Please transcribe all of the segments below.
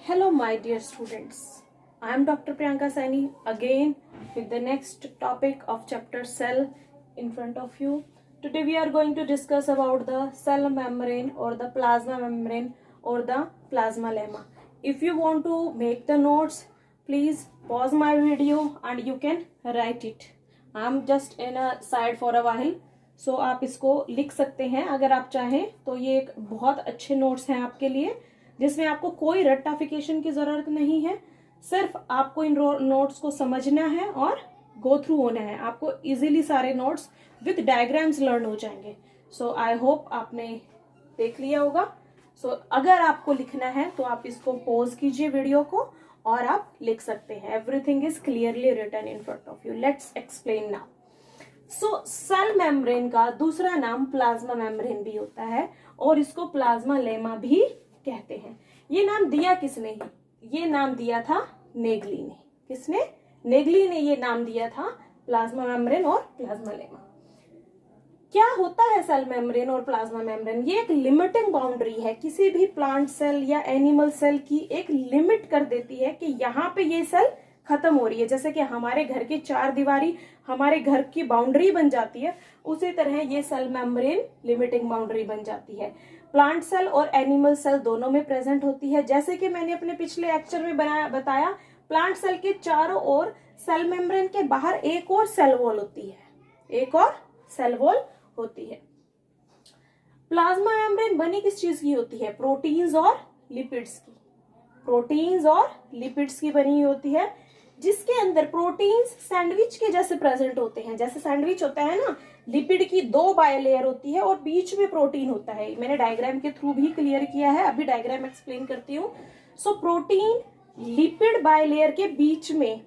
Hello, my dear students. I am Dr. Priyanka Saini again with the next topic of chapter cell in front of you. Today we are going to discuss about the cell membrane or the plasma membrane or the plasma lemma. If you want to make the notes, please pause my video and you can write it. I am just in a side for a while. So आप इसको लिख सकते हैं अगर आप चाहें तो ये एक बहुत अच्छे नोट्स हैं आपके लिए जिसमें आपको कोई रट्टाफिकेशन की जरूरत नहीं है। सिर्फ आपको इन नोट्स को समझना है और गो थ्रू होना है। आपको इजीली सारे नोट्स विद डायग्राम्स लर्न हो जाएंगे। सो आई होप आपने देख लिया होगा। सो अगर आपको लिखना है तो आप इसको पॉज कीजिए वीडियो को और आप लिख सकते हैं। Everything is clearly written in front of you. Let's explain now. So cell membrane का दूसरा नाम प्लाज्मा मेम्ब्रेन भी होता है और इसको प्लाज्मा लेमा भी कहते हैं। ये नाम दिया किसने? ये नाम दिया था नेगली ने। किसने? नेगली ने ये नाम दिया था प्लाज्मा मेम्ब्रेन और प्लाज्मा लेमा। क्या होता है सेल मेम्ब्रेन और प्लाज्मा मेम्ब्रेन? ये एक लिमिटिंग बाउंड्री है। किसी भी प्लांट सेल या एनिमल सेल की एक लिमिट कर देती है कि यहाँ पे ये सेल खत्म हो रही है। जैसे कि हमारे घर की चार दीवारी हमारे घर की बाउंड्री बन जाती है, उसी तरह ये सेल मेम्ब्रेन लिमिटिंग बाउंड्री बन जाती है। प्लांट सेल और एनिमल सेल दोनों में प्रेजेंट होती है। जैसे कि मैंने अपने पिछले लेक्चर में बताया, प्लांट सेल के चारों ओर सेल मेम्ब्रेन के बाहर एक और सेल वॉल होती है। एक और सेल वॉल होती है। प्लाज्मा मेम्ब्रेन बनी किस चीज की होती है? प्रोटीन्स और लिपिड्स की। प्रोटीन्स और लिपिड्स की बनी होती है, जिसके अंदर प्रोटीन्स सैंडविच के जैसे प्रेजेंट होते हैं। जैसे सैंडविच होता है ना, लिपिड की दो बायलेयर होती है और बीच में प्रोटीन होता है। मैंने डायग्राम के थ्रू भी क्लियर किया है, अभी डायग्राम एक्सप्लेन करती हूँ। सो प्रोटीन लिपिड बायलेयर के बीच में,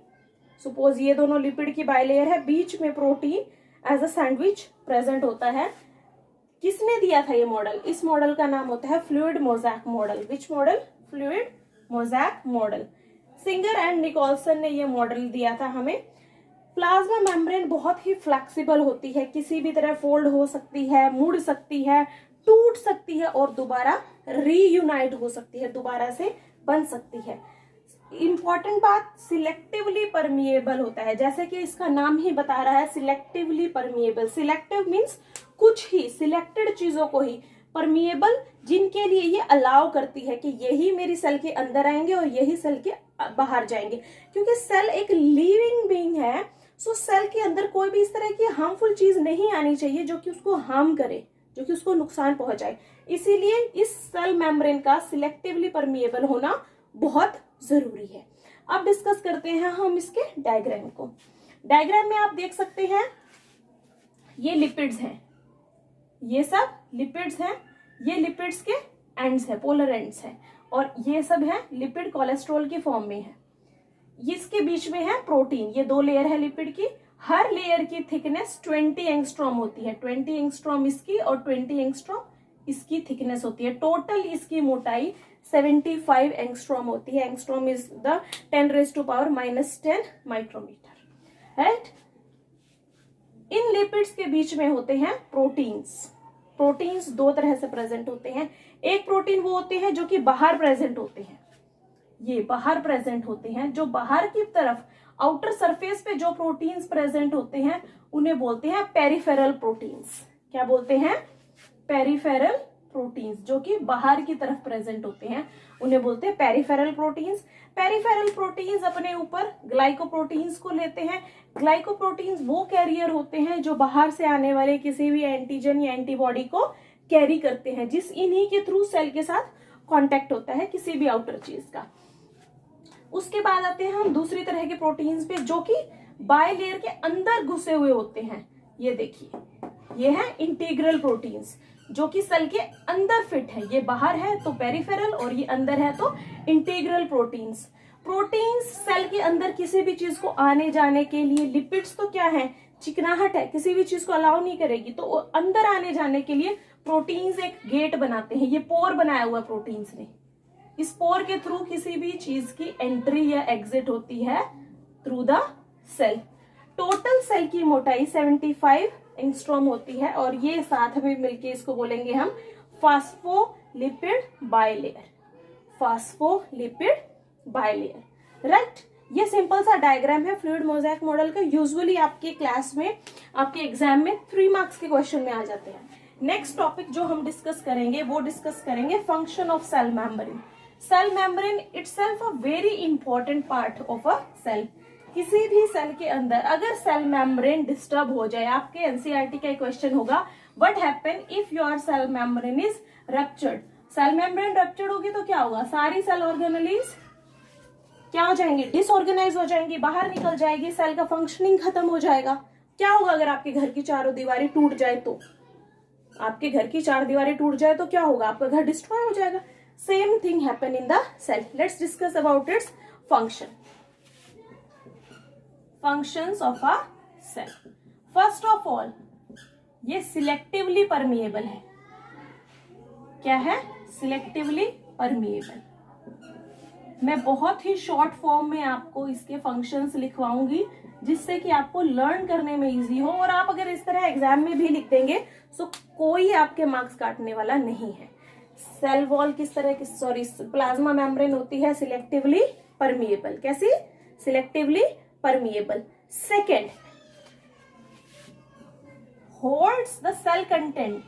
सपोज ये दोनों लिपिड की बायलेयर है, बीच में protein as a sandwich present होता है। किसने दिया था ये मॉडल? इस मॉडल का नाम होता है fluid mosaic model. Which model? Fluid mosaic model. Singer and Nicolson ने ये मॉडल दिया था हमें। प्लाज्मा मेम्ब्रेन बहुत ही फ्लेक्सिबल होती है, किसी भी तरह फोल्ड हो सकती है, मुड़ सकती है, टूट सकती है और दोबारा रीयूनाइट हो सकती है, दोबारा से बन सकती है। इंपॉर्टेंट बात, सिलेक्टिवली परमिएबल होता है। जैसे कि इसका नाम ही बता रहा है, सिलेक्टिवली परमिएबल। सिलेक्टिव मीन्स कुछ ही सिलेक्टेड चीजों को ही, परमिएबल जिनके लिए ये अलाउ करती है कि यही मेरी सेल के अंदर आएंगे और यही सेल के बाहर जाएंगे। क्योंकि सेल एक लिविंग बीइंग है, सो सेल के अंदर कोई भी इस तरह की हार्मफुल चीज नहीं आनी चाहिए जो कि उसको हार्म करे, जो कि उसको नुकसान पहुंचाए। इसीलिए इस सेल मेम्ब्रेन का सिलेक्टिवली परमिएबल होना बहुत जरूरी है। अब डिस्कस करते हैं हम इसके डायग्राम को। डायग्राम में आप देख सकते हैं ये लिपिड्स हैं, ये सब लिपिड्स हैं। ये लिपिड्स के एंड्स है, पोलर एंड्स है, और ये सब है लिपिड कोलेस्ट्रॉल के फॉर्म में है। इसके बीच में है प्रोटीन। ये दो लेयर है लिपिड की। हर लेयर की थिकनेस 20 एंगस्ट्रॉम होती है। 20 एंगस्ट्रॉम इसकी और 20 एंगस्ट्रॉम इसकी थिकनेस होती है। टोटल इसकी मोटाई 75 एंगस्ट्रॉम होती है। Angstrom is the 10⁻⁻10 micrometer, right. इन लिपिड्स के बीच में होते हैं प्रोटीन्स। प्रोटीन्स दो तरह से प्रेजेंट होते हैं। एक प्रोटीन वो होते हैं जो कि बाहर प्रेजेंट होते हैं, ये बाहर प्रेजेंट होते हैं। जो बाहर की तरफ आउटर सरफेस पे जो प्रोटीन्स प्रेजेंट होते हैं उन्हें बोलते हैं पेरिफेरल प्रोटीन्स। क्या बोलते हैं? Peripheral proteins. जो कि बाहर की तरफ प्रेजेंट होते हैं उन्हें बोलते हैं पेरिफेरल प्रोटीन्स। पेरिफेरल प्रोटीन्स अपने ऊपर ग्लाइकोप्रोटीन्स को लेते हैं। ग्लाइकोप्रोटीन्स वो कैरियर होते हैं जो बाहर से आने वाले किसी भी एंटीजन या एंटीबॉडी को कैरी करते हैं, जिस इन्हीं के थ्रू सेल के साथ कांटेक्ट होता है किसी भी आउटर चीज का। उसके बाद आते हैं हम दूसरी तरह के प्रोटीन्स पे जो कि बायलेयर के अंदर घुसे हुए होते हैं। ये देखिए, ये है इंटीग्रल प्रोटीन्स जो कि सेल के अंदर फिट है। ये बाहर है तो पेरिफेरल और ये अंदर है तो इंटीग्रल प्रोटीन्स। प्रोटीन्स सेल के अंदर किसी भी चीज को आने जाने के लिए, लिपिड्स तो क्या है, चिकनाहट है, किसी भी चीज को अलाउ नहीं करेगी, तो अंदर आने जाने के लिए प्रोटीन्स एक गेट बनाते हैं। ये पोर बनाया हुआ प्रोटीन्स ने। इस पोर के थ्रू किसी भी चीज की एंट्री या एग्जिट होती है through the cell. Total cell की मोटाई 75 एंगस्ट्रॉम होती है और ये साथ में मिलके इसको बोलेंगे हम phospholipid bilayer. Phospholipid bilayer. Right, ये सिंपल सा डायग्राम है फ्लूइड मोज़ेक मॉडल का। यूजुअली आपके क्लास में, आपके एग्जाम में 3 मार्क्स के क्वेश्चन में आ जाते हैं। नेक्स्ट टॉपिक जो हम डिस्कस करेंगे वो डिस्कस करेंगे function of cell membrane. Cell membrane itself a very important part of a cell. किसी भी सेल के अंदर अगर सेल मेम्ब्रेन डिस्टर्ब हो जाए, आपके एनसीईआरटी का क्वेश्चन होगा, what happen if your cell membrane is ruptured. Cell membrane ruptured होगी तो क्या होगा, सारी सेल ऑर्गेनेलीज क्या हो जाएंगी, डिसऑर्गेनाइज हो जाएंगी, बाहर निकल जाएगी, सेल का फंक्शनिंग खत्म हो जाएगा। क्या होगा अगर आपके घर की चारों दीवारें टूट जाए तो, आपके घर की 4 दीवारें टूट जाए तो क्या होगा, आपका घर डिस्ट्रॉय हो जाएगा। Same thing happen in the cell. Let's discuss about its function. Functions of a cell. First of all, ये सिलेक्टिवली परमिएबल है। क्या है, सिलेक्टिवली परमिएबल। मैं बहुत ही शॉर्ट फॉर्म में आपको इसके फंक्शंस लिखवाऊंगी जिससे कि आपको लर्न करने में इजी हो, और आप अगर इस तरह एग्जाम में भी लिख देंगे तो कोई आपके मार्क्स काटने वाला नहीं है। सेल वॉल किस तरह की, सॉरी, प्लाज्मा मेम्ब्रेन होती है सिलेक्टिवली परमिएबल। कैसी, selectively permeable. Second, holds the cell content.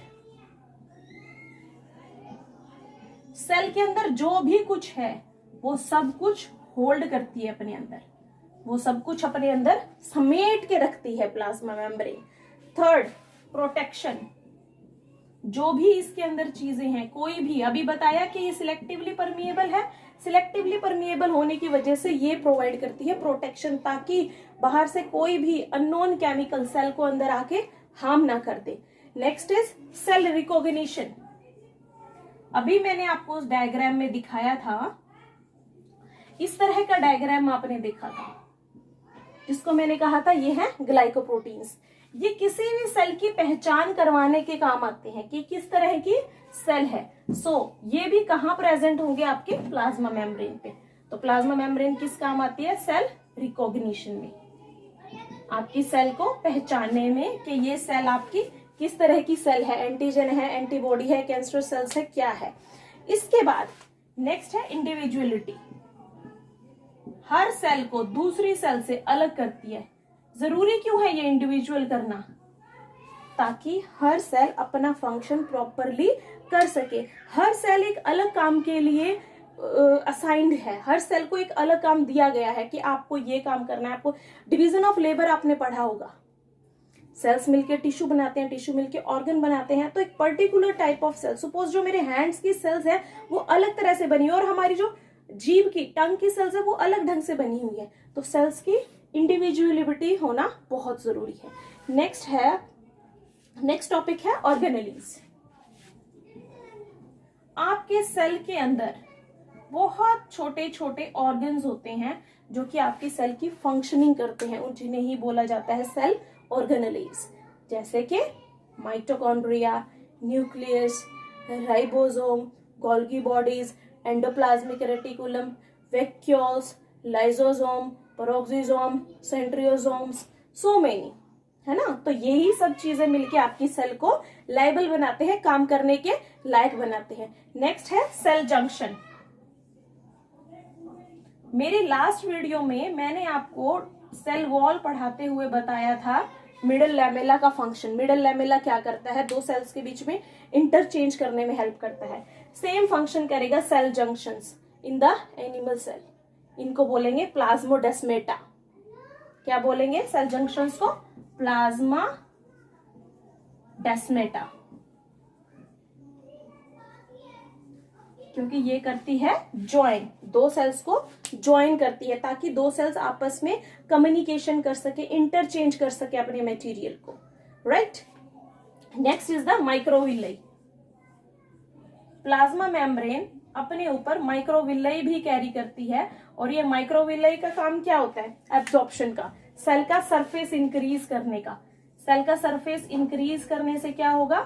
Cell के अंदर जो भी कुछ है वो सब कुछ होल्ड करती है अपने अंदर, वो सब कुछ अपने अंदर समेट के रखती है प्लाज्मा मेम्ब्रेन। Third, protection. जो भी इसके अंदर चीजें हैं, कोई भी, अभी बताया कि ये सिलेक्टिवली परमिएबल है, सिलेक्टिवली परमिएबल होने की वजह से ये प्रोवाइड करती है प्रोटेक्शन, ताकि बाहर से कोई भी अननोन केमिकल सेल को अंदर आके हार्म ना कर दे। Next is cell recognition. अभी मैंने आपको उस डायग्राम में दिखाया था, इस तरह का डायग्राम आपने देखा था, जिसको मैंने कहा था ये है ग्लाइकोप्रोटीन्स। ये किसी भी सेल की पहचान करवाने के काम आते हैं कि किस तरह की सेल है। ये भी कहाँ प्रेजेंट होंगे, आपके प्लाज्मा मेम्ब्रेन पे। तो प्लाज्मा मेम्ब्रेन किस काम आती है, सेल रिकॉग्निशन में, आपकी सेल को पहचानने में कि ये सेल आपकी किस तरह की सेल है, एंटीजन है, एंटीबॉडी है, कैंसर सेल्स है, क्या है। इसके बाद नेक्स्ट है इंडिविजुअलिटी। हर सेल को दूसरी सेल से अलग करती है। जरूरी क्यों है ये इंडिविजुअल करना, ताकि हर सेल अपना फंक्शन प्रॉपरली कर सके। हर सेल एक अलग काम के लिए असाइंड है, हर सेल को एक अलग काम दिया गया है कि आपको ये काम करना है। आपको डिवीजन ऑफ लेबर आपने पढ़ा होगा, सेल्स मिलके टिश्यू बनाते हैं, टिश्यू मिलके ऑर्गन बनाते हैं। तो एक particular type of cell, suppose जो मेरे हैंड्स की सेल्स है वो अलग तरह से बनी है, और हमारी जो जीभ की, टंग की सेल्स है वो अलग ढंग से बनी हुई है। तो सेल्स की इंडिविजुअलिटी होना बहुत जरूरी है। नेक्स्ट टॉपिक है ऑर्गेनेलीज। आपके सेल के अंदर बहुत छोटे छोटे ऑर्गन्स होते हैं जो कि आपकी सेल की फंक्शनिंग करते हैं, उन जिन्हें ही बोला जाता है सेल ऑर्गेनेलीज। जैसे कि mitochondria, nucleus, ribosome, Golgi bodies, endoplasmic reticulum, vacuoles, lysosome, peroxisome, centriosomes, so many, है ना। तो यही सब चीजें मिलके आपकी सेल को लायबल बनाते हैं, काम करने के लायक बनाते हैं। नेक्स्ट है सेल जंक्शन। मेरी लास्ट वीडियो में मैंने आपको सेल वॉल पढ़ाते हुए बताया था मिडल लैमेला का फंक्शन। मिडल लैमेला क्या करता है, दो सेल्स के बीच में इंटरचेंज करने में हेल्प करता है। सेम फंक्शन करेगा cell junctions in the animal cell. इनको बोलेंगे प्लाज्मोडेस्मेटा। क्या बोलेंगे सेल जंक्शंस को, प्लाज्मा डेस्मेटा, क्योंकि ये करती है ज्वाइन, दो सेल्स को ज्वाइन करती है ताकि दो सेल्स आपस में कम्युनिकेशन कर सके, इंटरचेंज कर सके अपने मटेरियल को, right. Next is the microvilli. Plasma membrane अपने ऊपर माइक्रोविलाई भी कैरी करती है, और ये माइक्रोविलाई का काम क्या होता है, एब्जॉर्प्शन का, सेल का सरफेस इंक्रीज करने का। सेल का सरफेस इंक्रीज करने से क्या होगा,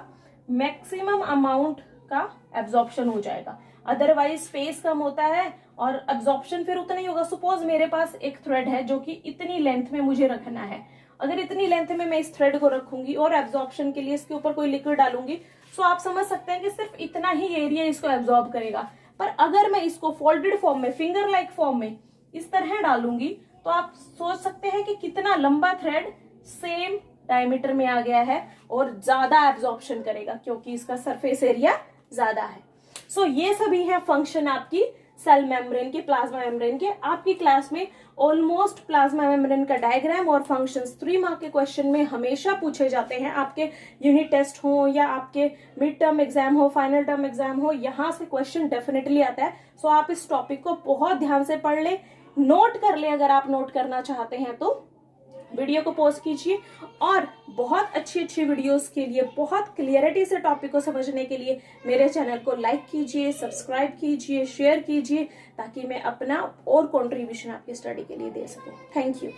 मैक्सिमम अमाउंट का एब्जॉर्प्शन हो जाएगा। अदरवाइज स्पेस कम होता है और एब्जॉर्प्शन फिर उतना ही होगा। सपोज मेरे पास एक थ्रेड है जो कि इतनी लेंथ में मुझे रखना है, अगर इतनी लेंथ में मैं इस थ्रेड को रखूंगी और एब्जॉर्प्शन के लिए इसके ऊपर कोई लिक्विड डालूंगी, तो आप समझ सकते हैं कि सिर्फ इतना ही एरिया इसको एब्जॉर्ब करेगा। पर अगर मैं इसको फोल्डेड फॉर्म में, फिंगर लाइक फॉर्म में इस तरह डालूंगी तो आप सोच सकते हैं कि कितना लंबा थ्रेड सेम डायमीटर में आ गया है और ज्यादा एब्जॉर्प्शन करेगा क्योंकि इसका सरफेस एरिया ज्यादा है। सो ये सभी है फंक्शन आपकी सेल मेम्ब्रेन के, प्लाज्मा मेम्ब्रेन के। आपकी क्लास में ऑलमोस्ट प्लाज्मा मेम्ब्रेन का डायग्राम और फंक्शंस 3 मार्क के क्वेश्चन में हमेशा पूछे जाते हैं। आपके यूनिट टेस्ट हो या आपके मिड टर्म एग्जाम हो, फाइनल टर्म एग्जाम हो, यहां से क्वेश्चन डेफिनेटली आता है। सो आप इस टॉपिक को बहुत ध्यान से पढ़ ले, नोट कर ले अगर आप नोट करना चाहते हैं तो। वीडियो को पॉज कीजिए और बहुत अच्छी अच्छी वीडियोस के लिए, बहुत क्लियरिटी से टॉपिक को समझने के लिए मेरे चैनल को लाइक कीजिए, सब्सक्राइब कीजिए, शेयर कीजिए, ताकि मैं अपना और कंट्रीब्यूशन आपकी स्टडी के लिए दे सकूं। Thank you.